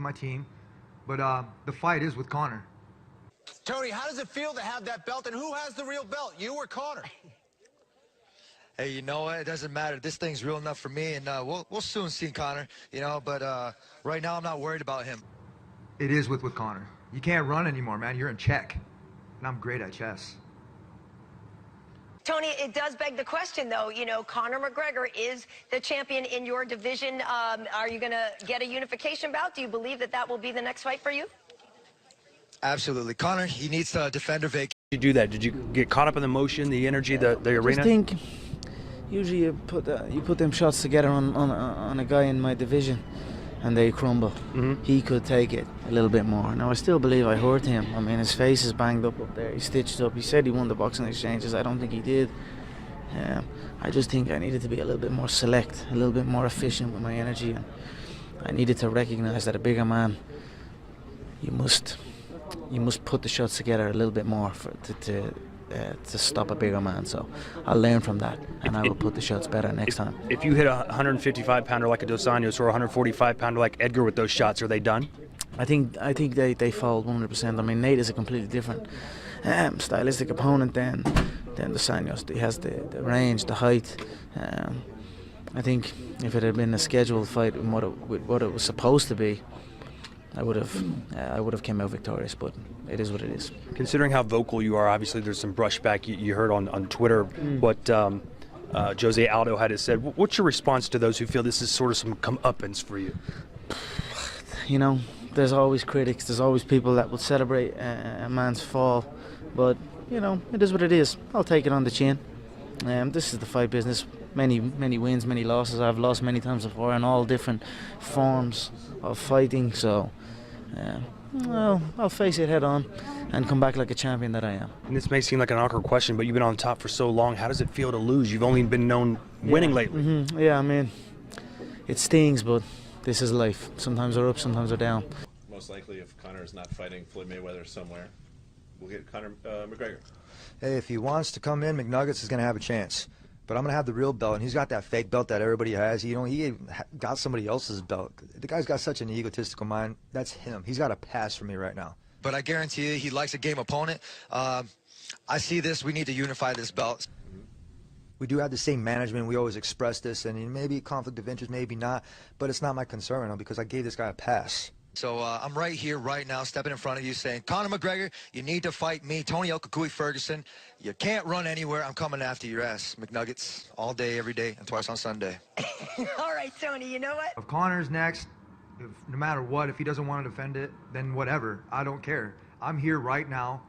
my team. But the fight is with Conor. Tony, how does it feel to have that belt, and who has the real belt, you or Conor? Hey, you know what? It doesn't matter. This thing's real enough for me, and we'll soon see Conor, you know, but right now I'm not worried about him. It is with Conor. You can't run anymore, man. You're in check. And I'm great at chess. Tony, it does beg the question, though. You know, Conor McGregor is the champion in your division. Are you going to get a unification bout? Do you believe that that will be the next fight for you? Absolutely. Conor, he needs to defend or vacate. Did you do that? Did you get caught up in the motion, the energy, the arena? I think usually you put them shots together on a guy in my division, and they crumble. He could take it a little bit more. Now, I still believe I hurt him. I mean, his face is banged up there. He's stitched up. He said he won the boxing exchanges. I don't think he did. I just think I needed to be a little bit more select, a little bit more efficient with my energy. And I needed to recognize that a bigger man, you must put the shots together a little bit more to stop a bigger man. So I'll learn from that, and I will put the shots better next time. If you hit a 155-pounder like a Dos Anjos or a 145-pounder like Edgar with those shots, are they done? I think they fold 100%. I mean, Nate is a completely different stylistic opponent than Dos Anjos. He has the range, the height. I think if it had been a scheduled fight with what it was supposed to be, I would have came out victorious, but it is what it is. Considering how vocal you are, obviously there's some brushback you heard on Twitter what Jose Aldo had said. What's your response to those who feel this is sort of some comeuppance for you? You know, there's always critics, there's always people that will celebrate a man's fall, but, you know, it is what it is. I'll take it on the chin. This is the fight business. Many wins, many losses. I've lost many times before in all different forms of fighting, so well, I'll face it head on and come back like a champion that I am. And this may seem like an awkward question, but you've been on top for so long. How does it feel to lose? You've only been known winning lately. Yeah, I mean, it stings, but this is life. Sometimes they're up, sometimes they're down. Most likely, if Conor is not fighting Floyd Mayweather somewhere, we'll get Conor McGregor. Hey, if he wants to come in, McNuggets is going to have a chance. But I'm going to have the real belt, and he's got that fake belt that everybody has. You know, he got somebody else's belt. The guy's got such an egotistical mind. That's him. He's got a pass for me right now. But I guarantee you, he likes a game opponent. I see this. We need to unify this belt. We do have the same management. We always express this, and maybe conflict of interest, maybe not. But it's not my concern, because I gave this guy a pass. So I'm right here, right now, stepping in front of you saying, Conor McGregor, you need to fight me, Tony Ferguson. You can't run anywhere. I'm coming after your ass, McNuggets, all day, every day, and twice on Sunday. All right, Tony, you know what? If Conor's next, no matter what, if he doesn't want to defend it, then whatever. I don't care. I'm here right now.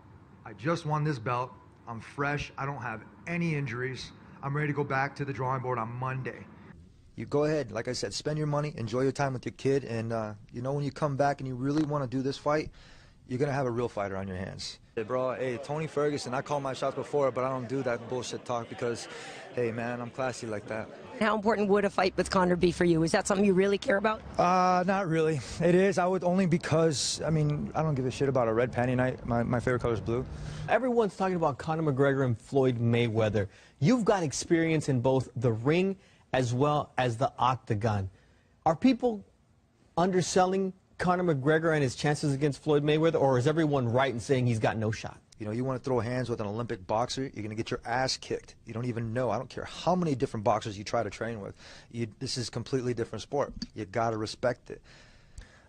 I just won this belt. I'm fresh. I don't have any injuries. I'm ready to go back to the drawing board on Monday. You go ahead, like I said, spend your money, enjoy your time with your kid, and you know, when you come back and you really want to do this fight, you're going to have a real fighter on your hands. Hey, bro, hey, Tony Ferguson, I call my shots before, but I don't do that bullshit talk because, hey, man, I'm classy like that. How important would a fight with Conor be for you? Is that something you really care about? Not really. It is. I would only because, I mean, I don't give a shit about a red panty night. My favorite color is blue. Everyone's talking about Conor McGregor and Floyd Mayweather. You've got experience in both the ring as well as the octagon. Are people underselling Conor McGregor and his chances against Floyd Mayweather, or is everyone right in saying he's got no shot? You know, you want to throw hands with an Olympic boxer, you're going to get your ass kicked. You don't even know. I don't care how many different boxers you try to train with. This is a completely different sport. You got to respect it.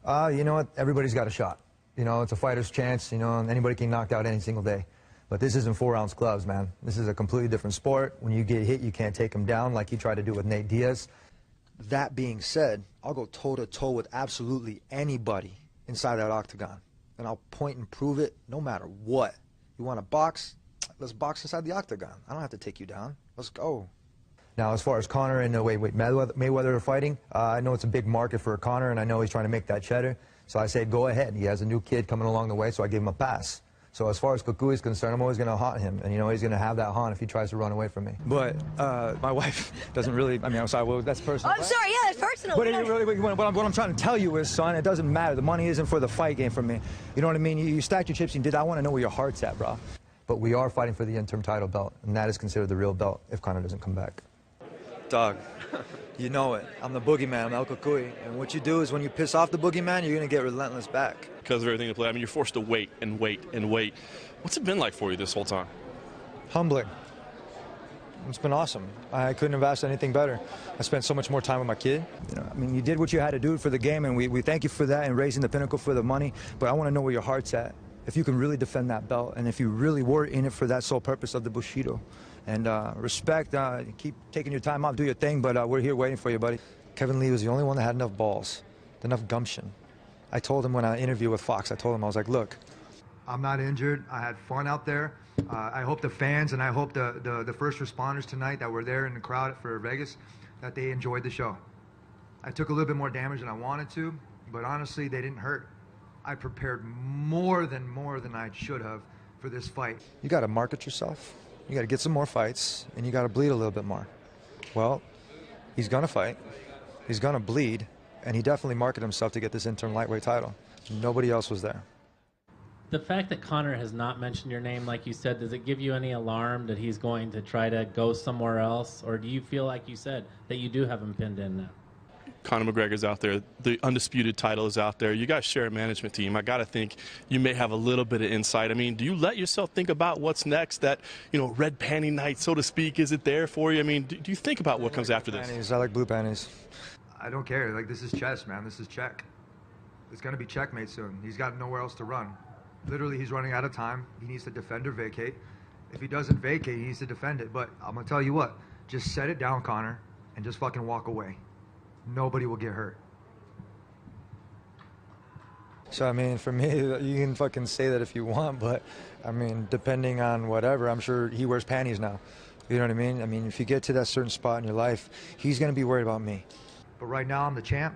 You know what? Everybody's got a shot. You know, it's a fighter's chance, you know, and anybody can knock out any single day. But this isn't 4-ounce gloves, man. This is a completely different sport. When you get hit, you can't take him down like he tried to do with Nate Diaz. That being said, I'll go toe-to-toe with absolutely anybody inside that octagon. And I'll point and prove it no matter what. You want to box? Let's box inside the octagon. I don't have to take you down. Let's go. Now, as far as Conor and Mayweather are fighting, I know it's a big market for Conor, and I know he's trying to make that cheddar. So I say, go ahead. He has a new kid coming along the way, so I give him a pass. So as far as Kukui is concerned, I'm always going to haunt him. And, you know, he's going to have that haunt if he tries to run away from me. But my wife doesn't really, I mean, I'm sorry, well, that's personal. I'm sorry, yeah, that's personal. But what I'm trying to tell you is, son, it doesn't matter. The money isn't for the fight game for me. You know what I mean? You stacked your chips and I want to know where your heart's at, bro. But we are fighting for the interim title belt, and that is considered the real belt if Conor doesn't come back. Dog. You know it. I'm the boogeyman. I'm El Cucuy. And what you do is when you piss off the boogeyman, you're going to get relentless back. Because of everything to play. I mean, you're forced to wait and wait and wait. What's it been like for you this whole time? Humbling. It's been awesome. I couldn't have asked anything better. I spent so much more time with my kid. You know, I mean, you did what you had to do for the game, and we thank you for that and raising the pinnacle for the money. But I want to know where your heart's at. If you can really defend that belt, and if you really were in it for that sole purpose of the Bushido. And respect, keep taking your time off, do your thing, but we're here waiting for you, buddy. Kevin Lee was the only one that had enough balls, enough gumption. I told him when I interviewed with Fox, I told him, I was like, look. I'm not injured. I had fun out there. I hope the fans and I hope the first responders tonight that were there in the crowd for Vegas, that they enjoyed the show. I took a little bit more damage than I wanted to, but honestly, they didn't hurt. I prepared more than I should have for this fight. You got to market yourself. You got to get some more fights, and you got to bleed a little bit more. Well, he's going to fight. He's going to bleed, and he definitely marketed himself to get this interim lightweight title. Nobody else was there. The fact that Conor has not mentioned your name, like you said, does it give you any alarm that he's going to try to go somewhere else? Or do you feel, like you said, that you do have him pinned in now? Conor McGregor's out there. The undisputed title is out there. You guys share a management team. I got to think you may have a little bit of insight. I mean, do you let yourself think about what's next? That, you know, red panty night, so to speak, is it there for you? I mean, do you think about what comes after this? Panties. I like blue panties. I don't care. Like, this is chess, man. This is check. It's going to be checkmate soon. He's got nowhere else to run. Literally, he's running out of time. He needs to defend or vacate. If he doesn't vacate, he needs to defend it. But I'm going to tell you what. Just set it down, Conor, and just fucking walk away. Nobody will get hurt. So, I mean, for me, you can fucking say that if you want, but, I mean, depending on whatever, I'm sure he wears panties now. You know what I mean? I mean, if you get to that certain spot in your life, he's going to be worried about me. But right now, I'm the champ.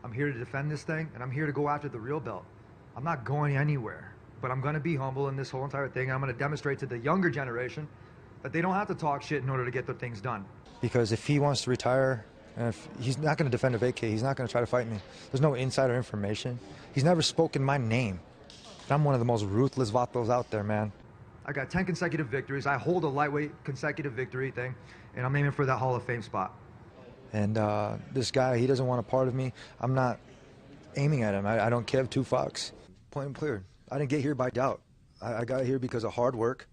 I'm here to defend this thing, and I'm here to go after the real belt. I'm not going anywhere, but I'm going to be humble in this whole entire thing. I'm going to demonstrate to the younger generation that they don't have to talk shit in order to get their things done. Because if he wants to retire, and if he's not going to defend a vacate, he's not going to try to fight me. There's no insider information. He's never spoken my name. I'm one of the most ruthless vatos out there, man. I got 10 consecutive victories. I hold a lightweight consecutive victory thing, and I'm aiming for that Hall of Fame spot. And this guy, he doesn't want a part of me. I'm not aiming at him. I don't give two fucks. Point and clear. I didn't get here by doubt. I got here because of hard work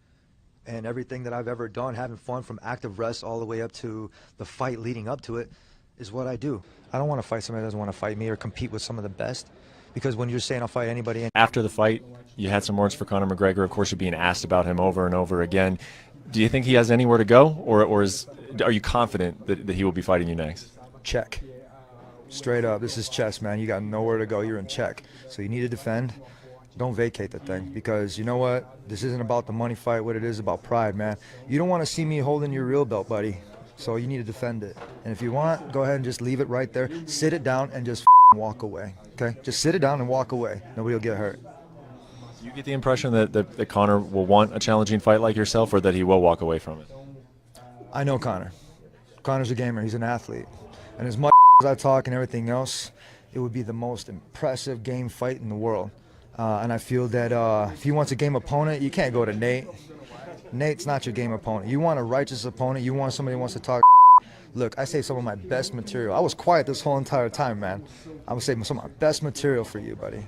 and everything that I've ever done, having fun from active rest all the way up to the fight leading up to it, is what I do. I don't want to fight somebody that doesn't want to fight me or compete with some of the best. Because when you're saying I'll fight anybody... After the fight, you had some words for Conor McGregor. Of course, you're being asked about him over and over again. Do you think he has anywhere to go, or are you confident that he will be fighting you next? Check. Straight up. This is chess, man. You got nowhere to go. You're in check. So you need to defend. Don't vacate the thing, because you know what? This isn't about the money fight. What it is about pride, man. You don't want to see me holding your real belt, buddy. So you need to defend it. And if you want, go ahead and just leave it right there. Sit it down and just walk away. Okay? Just sit it down and walk away. Nobody will get hurt. Do you get the impression that Conor will want a challenging fight like yourself, or that he will walk away from it? I know Conor. Conor's a gamer. He's an athlete. And as much as I talk and everything else, it would be the most impressive game fight in the world. And I feel that if he wants a game opponent, you can't go to Nate. Nate's not your game opponent. You want a righteous opponent. You want somebody who wants to talk. Look, I say some of my best material. I was quiet this whole entire time, man. I would say some of my best material for you, buddy.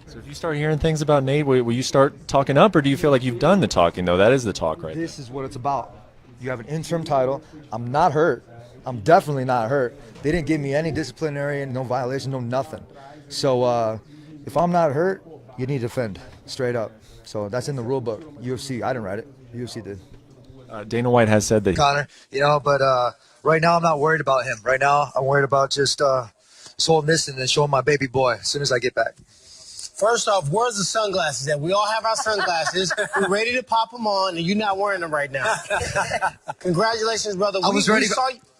So if you start hearing things about Nate, will you start talking up, or do you feel like you've done the talking, though? That is the talk, right? This is what it's about. You have an interim title. I'm not hurt. I'm definitely not hurt. They didn't give me any disciplinary, no violation, no nothing. So if I'm not hurt, you need to defend, straight up. So that's in the rule book. UFC, I didn't write it. UFC did. Dana White has said that. Conor, but right now I'm not worried about him. Right now I'm worried about just holding this and then showing my baby boy as soon as I get back. First off, where's the sunglasses at? We all have our sunglasses. We're ready to pop them on, and you're not wearing them right now. Congratulations, brother.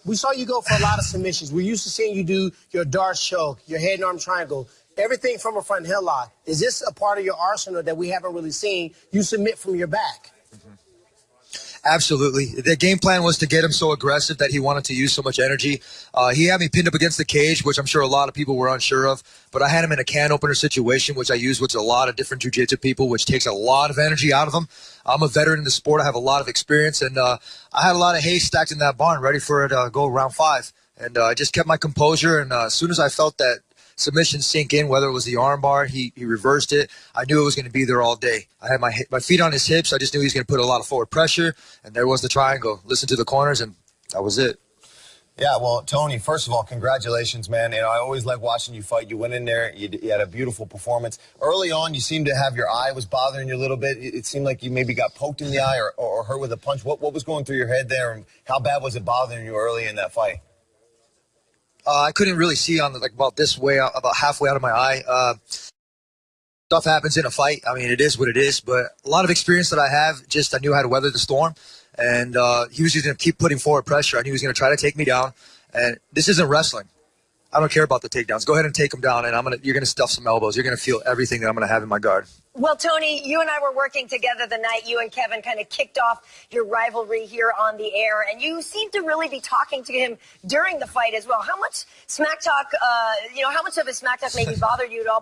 We saw you go for a lot of submissions. We're used to seeing you do your darts choke, your head and arm triangle, everything from a front heel lock. Is this a part of your arsenal that we haven't really seen you submit from your back? Absolutely. The game plan was to get him so aggressive that he wanted to use so much energy. He had me pinned up against the cage, which I'm sure a lot of people were unsure of. But I had him in a can opener situation, which I use with a lot of different jiu-jitsu people, which takes a lot of energy out of them. I'm a veteran in the sport. I have a lot of experience. And I had a lot of hay stacked in that barn ready for it to go round 5. And I just kept my composure, and as soon as I felt that submission sink in, whether it was the armbar, he reversed it. I knew it was going to be there all day. I had my feet on his hips. I just knew he was going to put a lot of forward pressure, and there was the triangle. Listen to the corners, and that was it. Yeah, well, Tony, first of all, congratulations, man. I always like watching you fight. You went in there, you had a beautiful performance. Early on, you seemed to have your eye was bothering you a little bit. It seemed like you maybe got poked in the eye or hurt with a punch. What was going through your head there, and how bad was it bothering you early in that fight? I couldn't really see on about this way, about halfway out of my eye. Stuff happens in a fight. I mean, it is what it is. But a lot of experience that I have, I knew how to weather the storm. And he was just going to keep putting forward pressure. I knew he was going to try to take me down. And this isn't wrestling. I don't care about the takedowns. Go ahead and take him down, and you're going to stuff some elbows. You're going to feel everything that I'm going to have in my guard. Well, Tony, you and I were working together the night you and Kevin kind of kicked off your rivalry here on the air, and you seemed to really be talking to him during the fight as well. How much smack talk, how much of his smack talk maybe bothered you at all?